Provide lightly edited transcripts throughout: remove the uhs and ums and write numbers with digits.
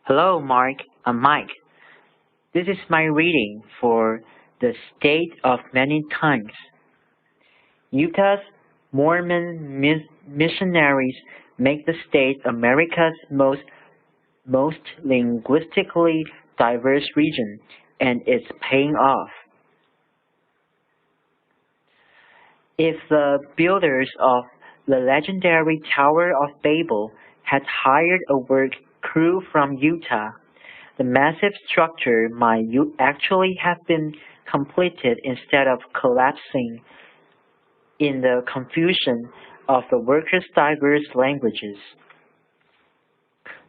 Hello, Mark. I'm Mike. This is my reading for The State of Many Tongues. Utah's Mormon missionaries make the state America's most linguistically diverse region, and it's paying off. If the builders of the legendary Tower of Babel had hired a work crew from Utah, the massive structure might actually have been completed instead of collapsing in the confusion of the workers' diverse languages.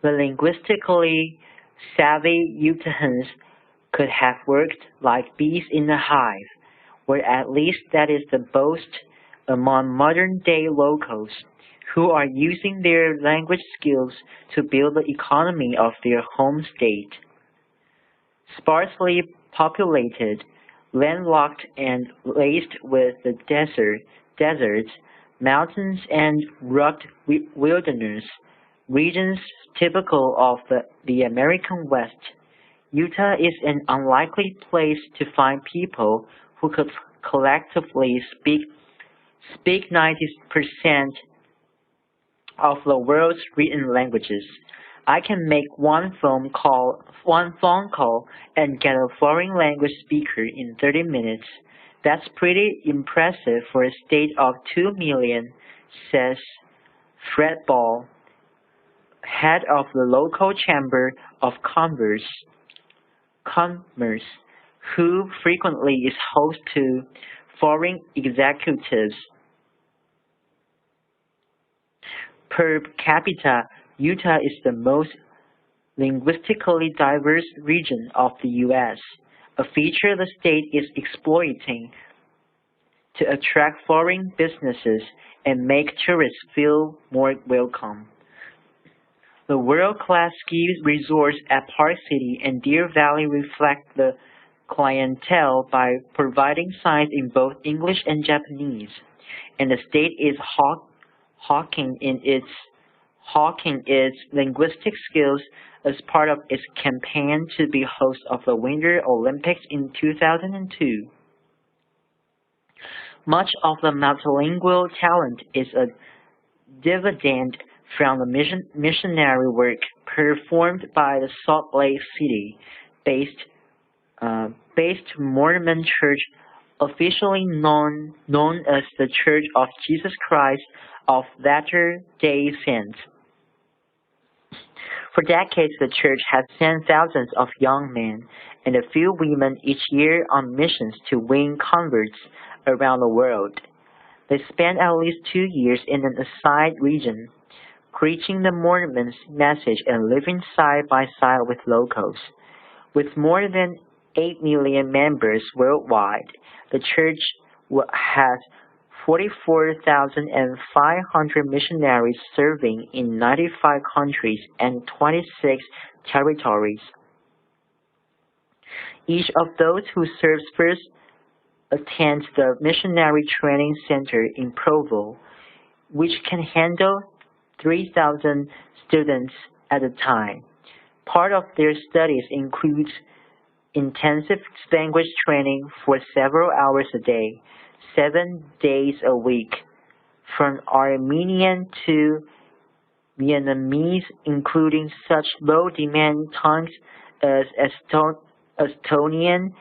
The linguistically savvy Utahns could have worked like bees in a hive, or at least that is the boast among modern-day locals, who are using their language skills to build the economy of their home state. Sparsely populated, landlocked and laced with the deserts, mountains and rugged wilderness, regions typical of the American West, Utah is an unlikely place to find people who could collectively speak 90% of the world's written languages. I can make one phone call and get a foreign language speaker in 30 minutes. That's pretty impressive for a state of 2 million, says Fred Ball, head of the local Chamber of Commerce, who frequently is host to foreign executives. Per capita, Utah is the most linguistically diverse region of the U.S., a feature the state is exploiting to attract foreign businesses and make tourists feel more welcome. The world-class ski resorts at Park City and Deer Valley reflect the clientele by providing signs in both English and Japanese, and the state is hawking its linguistic skills as part of its campaign to be host of the Winter Olympics in 2002. Much of the multilingual talent is a dividend from the missionary work performed by the Salt Lake City-based Mormon Church, officially known as the Church of Jesus Christ of Latter-day Saints. For decades, the church has sent thousands of young men and a few women each year on missions to win converts around the world. They spend at least 2 years in an assigned region, preaching the Mormon message and living side by side with locals. With more than 8 million members worldwide, the church has 44,500 missionaries serving in 95 countries and 26 territories. Each of those who serves first attends the Missionary Training Center in Provo, which can handle 3,000 students at a time. Part of their studies includes intensive language training for several hours a day, 7 days a week, from Armenian to Vietnamese, including such low-demand tongues as Estonian,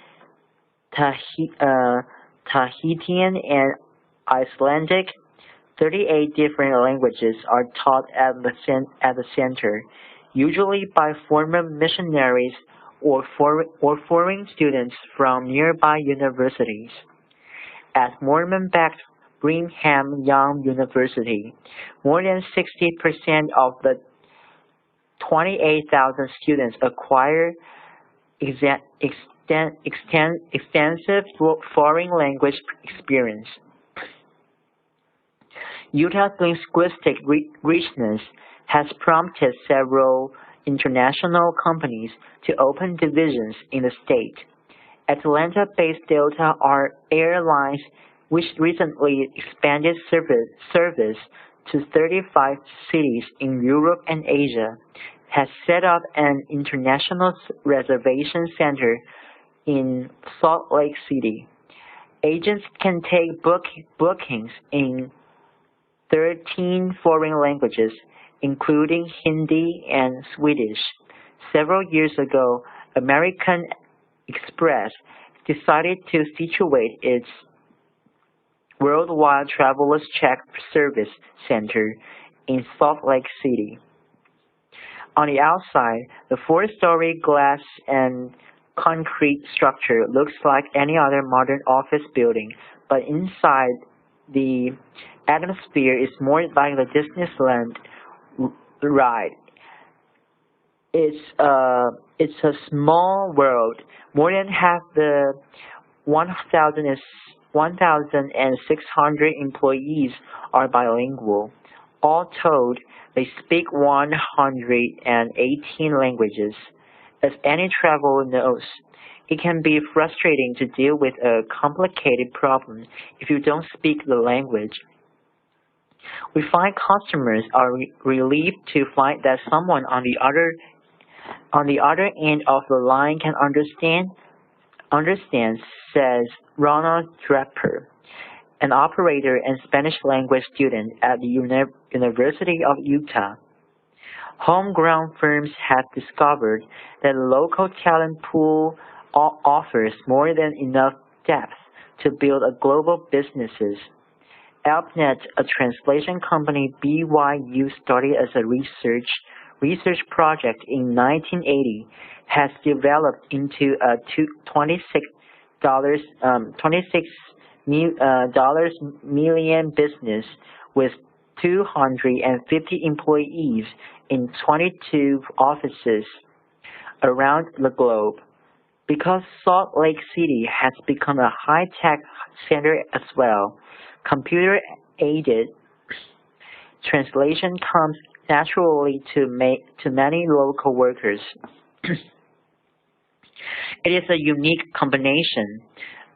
Tahitian, and Icelandic. 38 different languages are taught at the center, usually by former missionaries or foreign students from nearby universities. At Mormon-backed Brigham Young University, more than 60% of the 28,000 students acquire extensive foreign language experience. Utah's linguistic richness has prompted several international companies to open divisions in the state. Atlanta-based Delta Airlines, which recently expanded service to 35 cities in Europe and Asia, has set up an international reservation center in Salt Lake City. Agents can take bookings in 13 foreign languages, including Hindi and Swedish. Several years ago, American Express decided to situate its Worldwide Travelers Check Service Center in Salt Lake City. On the outside, the four-story glass and concrete structure looks like any other modern office building, but inside, the atmosphere is more like the Disneyland ride. It's a small world. More than half the 1,600 employees are bilingual. All told, they speak 118 languages. As any traveler knows, it can be frustrating to deal with a complicated problem if you don't speak the language. We find customers are relieved to find that someone on the other end of the line can understand, says Ronald Draper, an operator and Spanish language student at the University of Utah. Homegrown firms have discovered that the local talent pool offers more than enough depth to build a global businesses. AlpNet, a translation company BYU started as a research project in 1980, has developed into a $26 million business with 250 employees in 22 offices around the globe. Because Salt Lake City has become a high-tech center as well, computer-aided translation comes naturally to many local workers. It is a unique combination,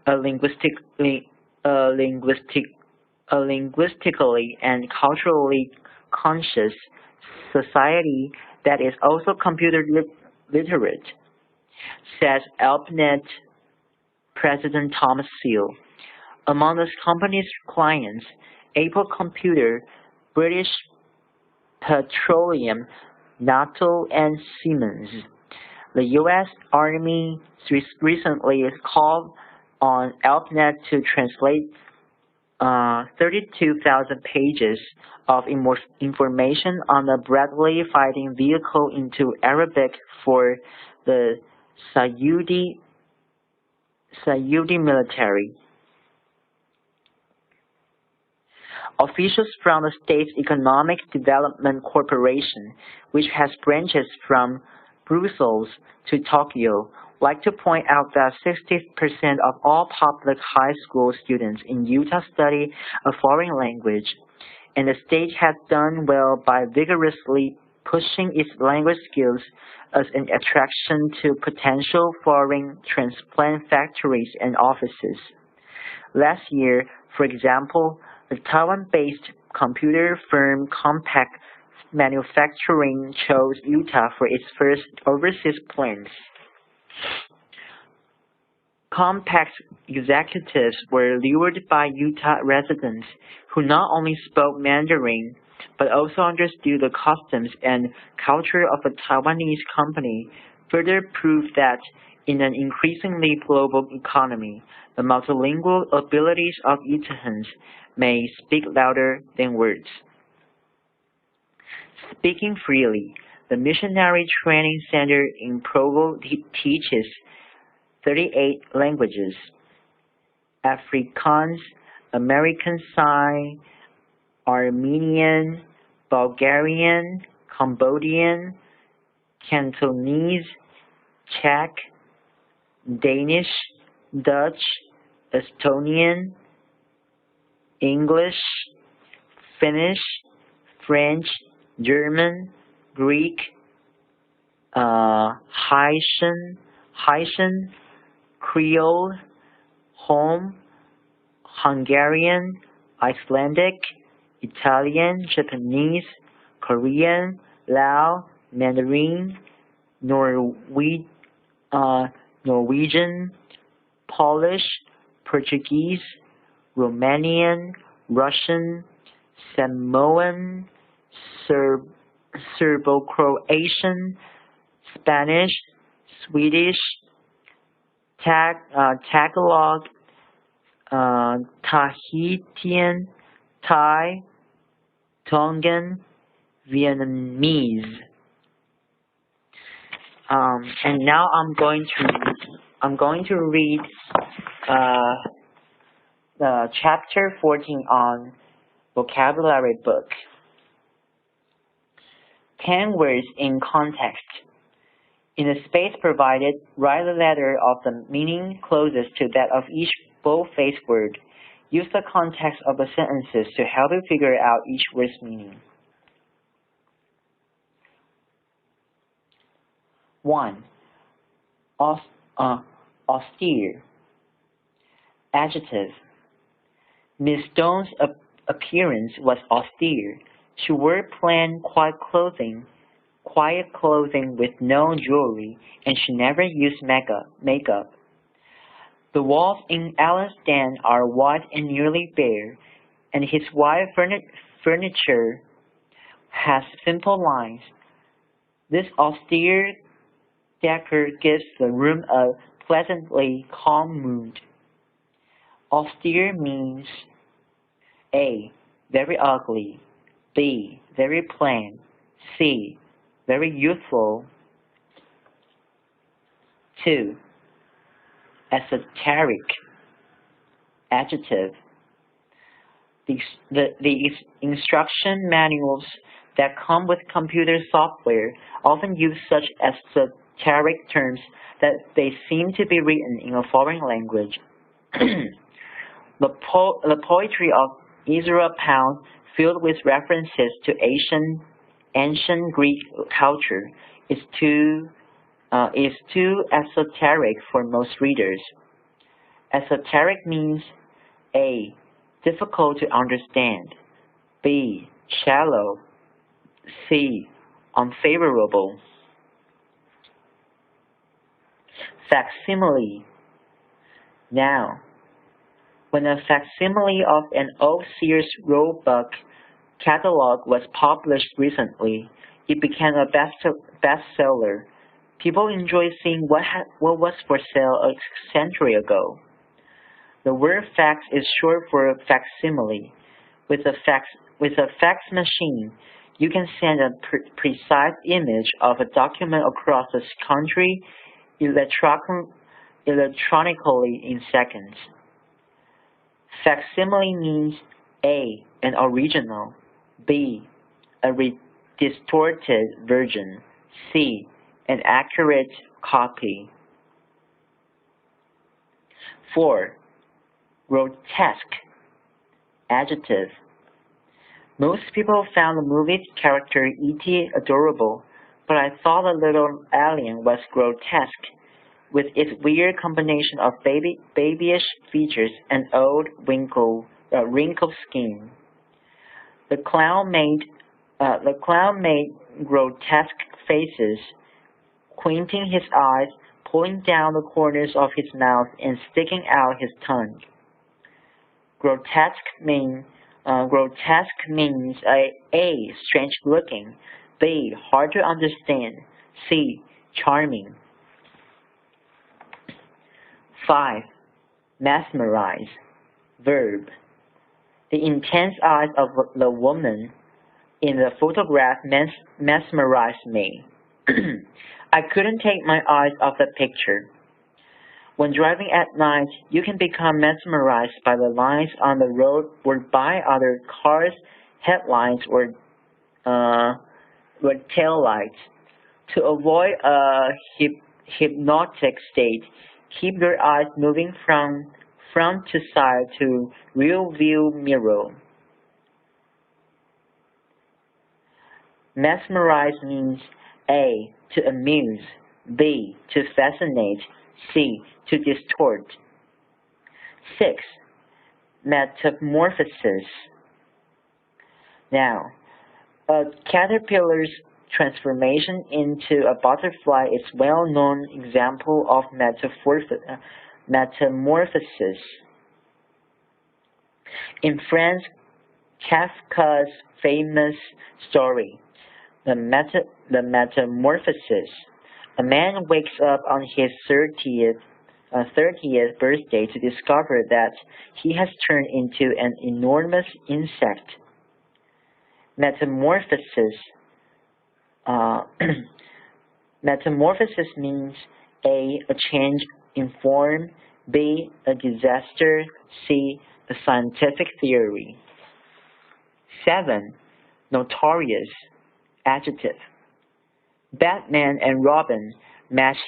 a linguistically and culturally conscious society that is also computer literate, says AlpNet President Thomas Seal. Among the company's clients, Apple Computer, British Petroleum, NATO, and Siemens. The U.S. Army recently called on AlpNet to translate 32,000 pages of information on the Bradley fighting vehicle into Arabic for the Saudi military. Officials from the state's Economic Development Corporation, which has branches from Brussels to Tokyo, like to point out that 60% of all public high school students in Utah study a foreign language, and the state has done well by vigorously pushing its language skills as an attraction to potential foreign transplant factories and offices. Last year, for example, the Taiwan-based computer firm Compaq Manufacturing chose Utah for its first overseas plants. Compaq's executives were lured by Utah residents who not only spoke Mandarin but also understood the customs and culture of a Taiwanese company, further proof that in an increasingly global economy, the multilingual abilities of Utahns may speak louder than words. Speaking freely, the Missionary Training Center in Provo teaches 38 languages: Afrikaans, American Sign, Armenian, Bulgarian, Cambodian, Cantonese, Czech, Danish, Dutch, Estonian, English, Finnish, French, German, Greek, Haitian, Creole, Hungarian, Icelandic, Italian, Japanese, Korean, Lao, Mandarin, Norwegian, Polish, Portuguese, Romanian, Russian, Samoan, Serbo-Croatian, Spanish, Swedish, Tagalog, Tahitian, Thai, Tongan, Vietnamese. And now I'm going to read the chapter 14 on vocabulary book. 10 words in context. In the space provided, write the letter of the meaning closest to that of each bold-faced word. Use the context of the sentences to help you figure out each word's meaning. 1. Austere. Adjective. Miss Stone's appearance was austere. She wore plain, quiet clothing with no jewelry, and she never used makeup. The walls in Alan's den are white and nearly bare, and his white furniture has simple lines. This austere decor gives the room a pleasantly calm mood. Austere means A. Very ugly, B. Very plain, C. Very youthful. 2. Esoteric. Adjective. The instruction manuals that come with computer software often use such esoteric terms that they seem to be written in a foreign language. The poetry of Ezra Pound, filled with references to ancient Greek culture, is too esoteric for most readers. Esoteric means A. Difficult to understand, B. Shallow, C. Unfavorable. Facsimile. Now, when a facsimile of an old Sears Roebuck catalog was published recently, it became a bestseller. People enjoy seeing what was for sale a century ago. The word fax is short for facsimile. With a fax machine, you can send a precise image of a document across the country electronically in seconds. Facsimile means A. An original, B. A distorted version, C. An accurate copy. 4. Grotesque. Adjective. Most people found the movie's character E.T. adorable, but I thought the little alien was grotesque, with its weird combination of babyish features and old wrinkled skin. The clown made grotesque faces, squinting his eyes, pulling down the corners of his mouth, and sticking out his tongue. Grotesque means A. Strange looking, B. Hard to understand, C. Charming. 5. Mesmerize. Verb. The intense eyes of the woman in the photograph mesmerized me. I couldn't take my eyes off the picture. When driving at night, you can become mesmerized by the lines on the road or by other cars' headlights or taillights. To avoid a hypnotic state, keep your eyes moving from front to side to rear view mirror. Mesmerize means A. To amuse, B. To fascinate, C. To distort. 6. Metamorphosis. Now, a caterpillar's Transformation into a butterfly is a well-known example of metamorphosis. In Franz Kafka's famous story, the Metamorphosis, a man wakes up on his 30th birthday to discover that he has turned into an enormous insect. Metamorphosis uh, Metamorphosis means A change in form, B, a disaster, C, a scientific theory. 7. Notorious, adjective. Batman and Robin matched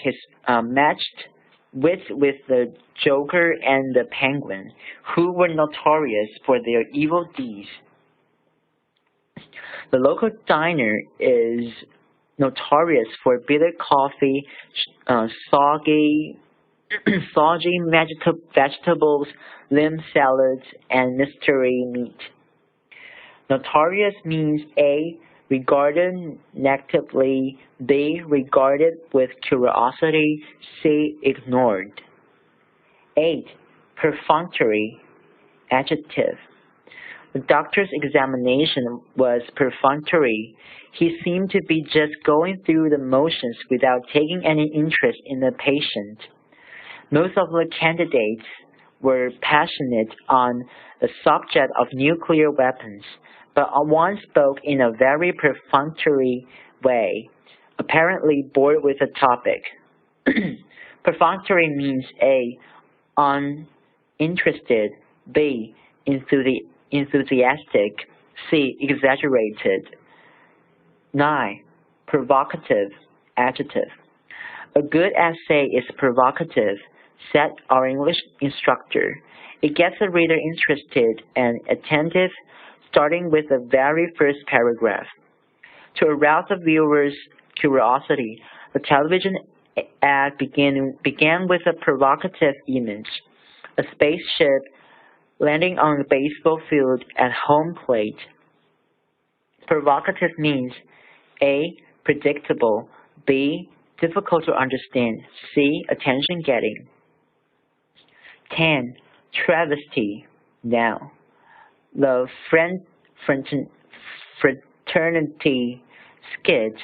wits with the Joker and the Penguin, who were notorious for their evil deeds. The local diner is notorious for bitter coffee, soggy vegetables, limb salads, and mystery meat. Notorious means A, regarded negatively, B, regarded with curiosity, C, ignored. 8. Perfunctory, adjective. The doctor's examination was perfunctory. He seemed to be just going through the motions without taking any interest in the patient. Most of the candidates were passionate on the subject of nuclear weapons, but one spoke in a very perfunctory way, apparently bored with the topic. Perfunctory means A, uninterested, B, enthusiastic, C, exaggerated. 9. Provocative, adjective. A good essay is provocative, said our English instructor. It gets the reader interested and attentive, starting with the very first paragraph. To arouse the viewer's curiosity, the television ad began with a provocative image, a spaceship landing on a baseball field at home plate. Provocative means A, predictable, B, difficult to understand, C, attention-getting. 10. Travesty, noun. The fraternity skit,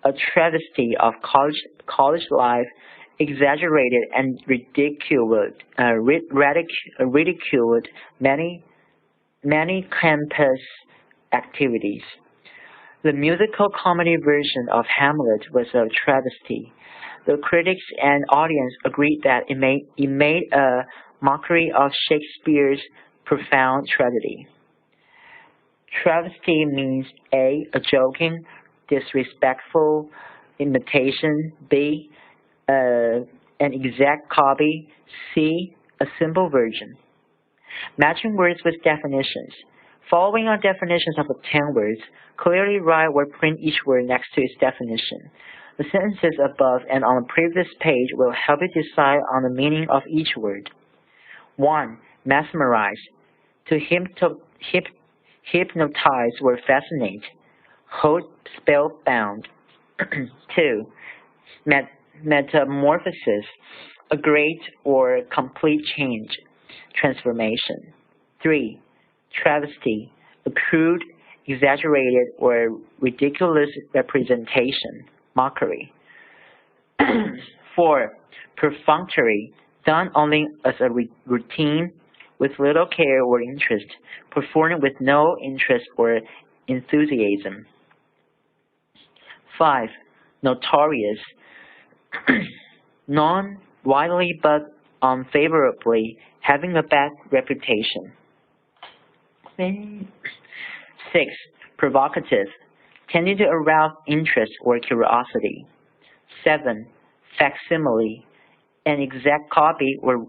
a travesty of college life, exaggerated and ridiculed many campus activities. The musical comedy version of Hamlet was a travesty. The critics and audience agreed that it made a mockery of Shakespeare's profound tragedy. Travesty means A, a joking, disrespectful imitation, B, an exact copy, C, a simple version. Matching words with definitions. Following are definitions of the 10 words. Clearly write or print each word next to its definition. The sentences above and on the previous page will help you decide on the meaning of each word. 1. Mesmerize. To hypnotize or fascinate. Hold spellbound. 2. Metamorphosis. A great or complete change. Transformation. 3. Travesty. A crude, exaggerated, or ridiculous representation. Mockery. 4. Perfunctory. Done only as a routine, with little care or interest, performed with no interest or enthusiasm. 5. Notorious. Known widely but unfavorably, having a bad reputation. 6. Provocative. Tending to arouse interest or curiosity. 7. Facsimile. An exact copy or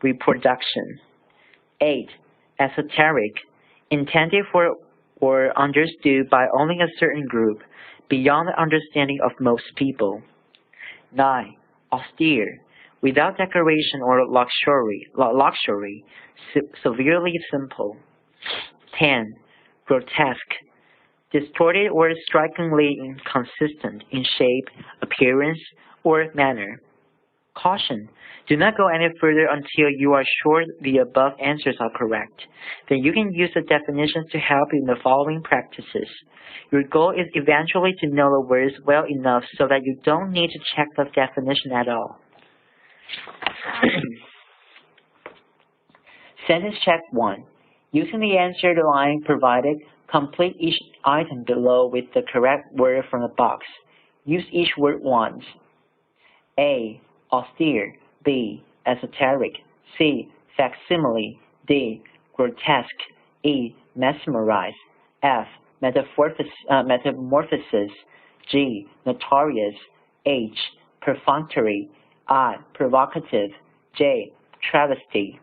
reproduction. 8. Esoteric. Intended for or understood by only a certain group, beyond the understanding of most people. 9. Austere. Without decoration or luxury, severely simple. 10. Grotesque. distorted or strikingly inconsistent in shape, appearance, or manner. Caution: do not go any further until you are sure the above answers are correct. Then you can use the definitions to help you in the following practices. Your goal is eventually to know the words well enough so that you don't need to check the definition at all. Sentence check 1. Using the answer line provided, complete each item below with the correct word from the box. Use each word once. A. Austere. B. Esoteric. C. Facsimile. D. Grotesque. E. Mesmerize. F. Metamorphosis. G. Notorious. H. Perfunctory. I. Provocative. J. Travesty.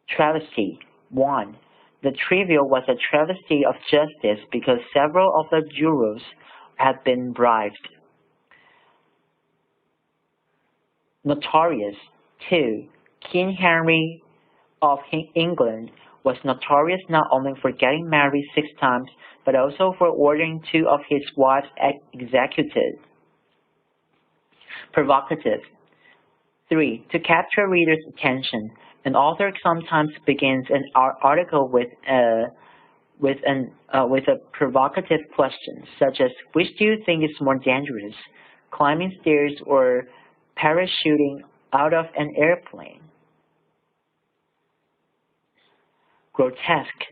Travesty. 1. The trivial was a travesty of justice because several of the jurors had been bribed. Notorious. 2. King Henry of England was notorious not only for getting married 6 times, but also for ordering 2 of his wives executed. Provocative. 3. To capture readers' attention, an author sometimes begins an article with a provocative question, such as, which do you think is more dangerous, climbing stairs or parachuting out of an airplane? Grotesque.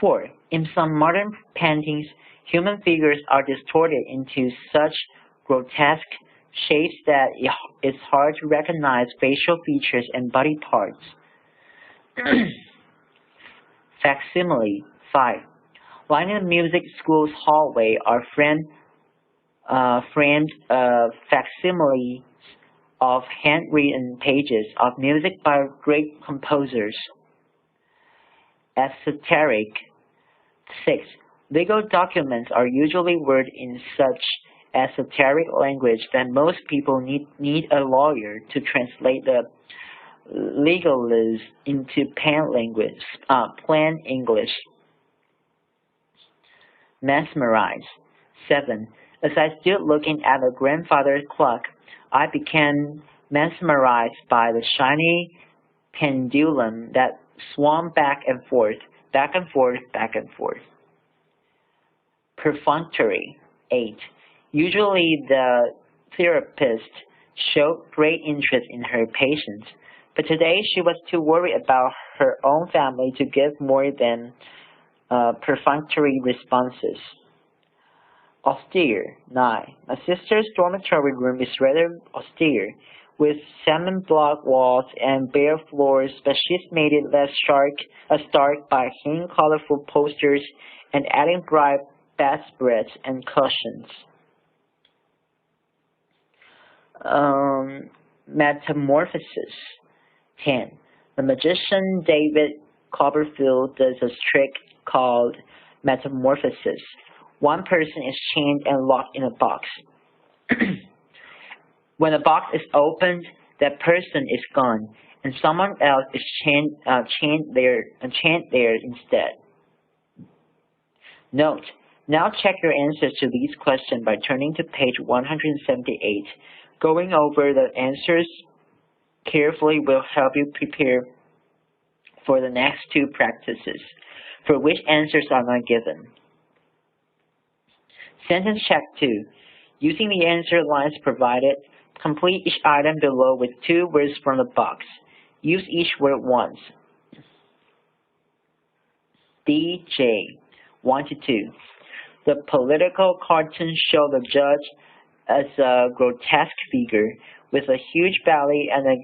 4. In some modern paintings, human figures are distorted into such grotesque shapes that it's hard to recognize facial features and body parts. Facsimile. 5. Lining the music school's hallway are framed facsimiles of handwritten pages of music by great composers. Esoteric. 6. Legal documents are usually worded in such esoteric language that most people need a lawyer to translate the legalese into plain English. Mesmerize. 7. As I stood looking at the grandfather's clock, I became mesmerized by the shiny pendulum that swung back and forth, back and forth, back and forth. Perfunctory. 8. Usually the therapist showed great interest in her patients, but today she was too worried about her own family to give more than perfunctory responses. Austere. 9. My sister's dormitory room is rather austere, with cement block walls and bare floors, but she's made it less stark by hanging colorful posters and adding bright bedspreads and cushions. Metamorphosis. 10. The magician David Copperfield does a trick called metamorphosis. One person is chained and locked in a box. When the box is opened, that person is gone, and someone else is chained there instead. Note: now check your answers to these questions by turning to page 178. Going over the answers carefully will help you prepare for the next 2 practices, for which answers are not given. Sentence check 2. Using the answer lines provided, complete each item below with 2 words from the box. Use each word once. DJ. 1 to 2. The political cartoons show the judge as a grotesque figure with a huge belly and a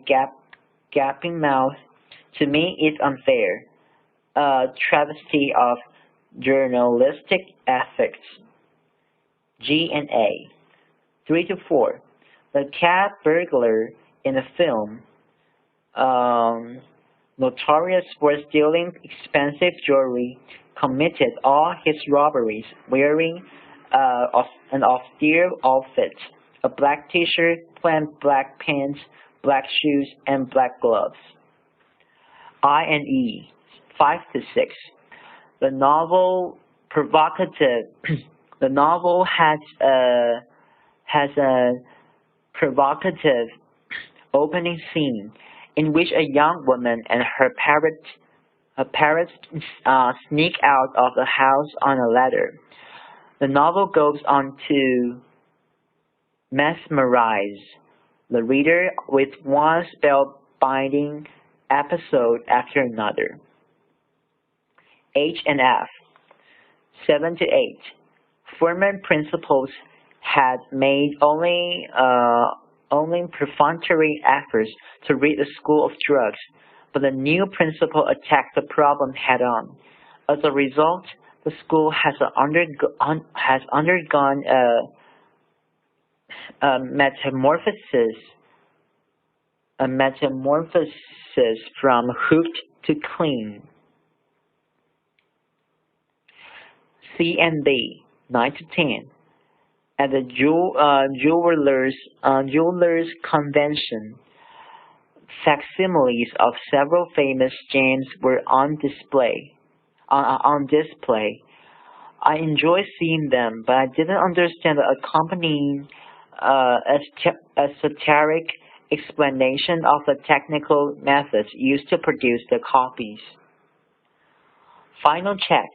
gaping mouth. To me, it's unfair. A travesty of journalistic ethics. G and A. 3 to 4. The cat burglar in the film, notorious for stealing expensive jewelry, committed all his robberies wearing an austere outfit, a black t-shirt, plain black pants, black shoes, and black gloves. I and E. 5 to 6. The novel provocative. The novel has a provocative opening scene in which a young woman and her parents sneak out of the house on a ladder. The novel goes on to mesmerize the reader with one spellbinding episode after another. H and F, 7 to 8. Former principals had made only perfunctory efforts to rid the school of drugs, but the new principal attacked the problem head-on. As a result, the school has undergone a metamorphosis from hooked to clean. C and D, 9 to 10. At the jewelers convention, facsimiles of several famous gems were on display. I enjoyed seeing them, but I didn't understand the accompanying esoteric explanation of the technical methods used to produce the copies. Final check.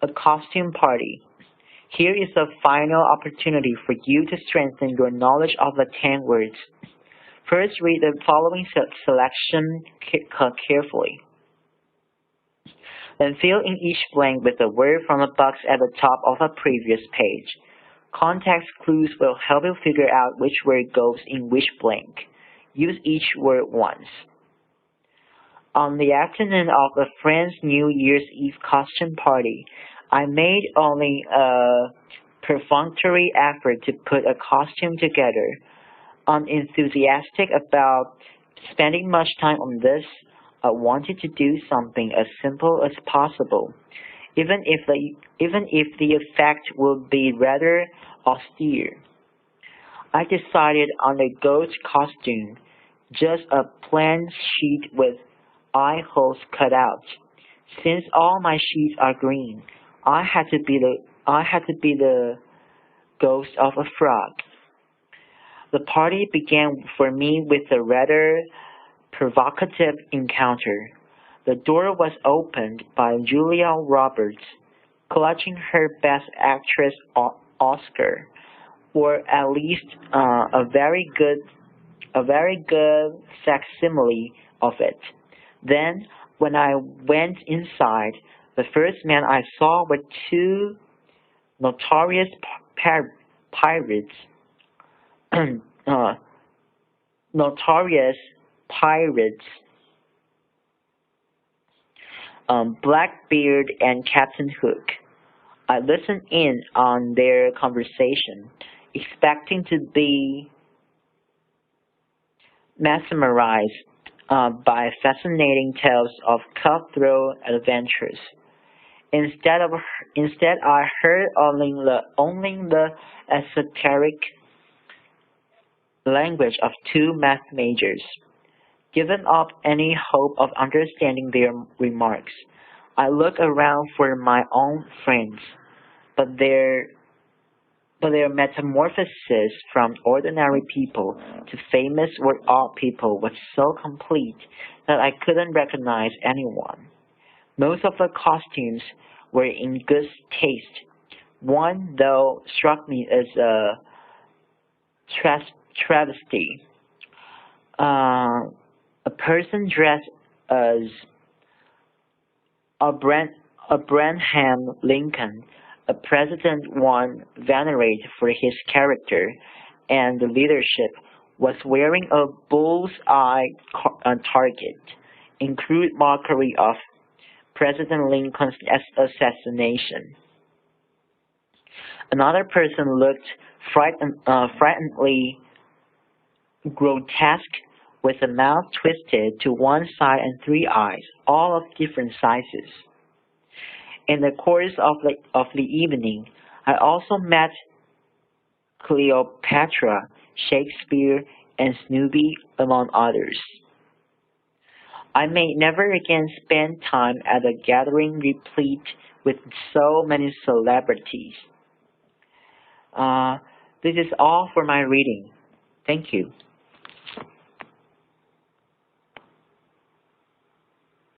A costume party. Here is a final opportunity for you to strengthen your knowledge of the 10 words. First, read the following selection carefully. Then fill in each blank with a word from a box at the top of a previous page. Context clues will help you figure out which word goes in which blank. Use each word once. On the afternoon of a friend's New Year's Eve costume party, I made only a perfunctory effort to put a costume together. Unenthusiastic about spending much time on this, I wanted to do something as simple as possible, even if the effect would be rather austere. I decided on a ghost costume, just a plain sheet with eye holes cut out. Since all my sheets are green, I had to be the ghost of a frog. The party began for me with a rather provocative encounter. The door was opened by Julia Roberts, clutching her Best Actress Oscar, or at least a very good facsimile of it. Then, when I went inside, the first man I saw were two notorious pirates. Notorious pirates, Blackbeard and Captain Hook. I listened in on their conversation, expecting to be mesmerized by fascinating tales of cutthroat adventures. Instead, I heard only the esoteric language of two math majors. Given up any hope of understanding their remarks, I looked around for my own friends, but their metamorphosis from ordinary people to famous or odd people was so complete that I couldn't recognize anyone. Most of the costumes were in good taste. One, though, struck me as a travesty. A person dressed as Abraham Lincoln, a president one venerated for his character and leadership, was wearing a bull's-eye target, in crude mockery of President Lincoln's assassination. Another person looked frighteningly grotesque, with a mouth twisted to one side and three eyes, all of different sizes. In the course of the evening, I also met Cleopatra, Shakespeare, and Snoopy, among others. I may never again spend time at a gathering replete with so many celebrities. This is all for my reading. Thank you.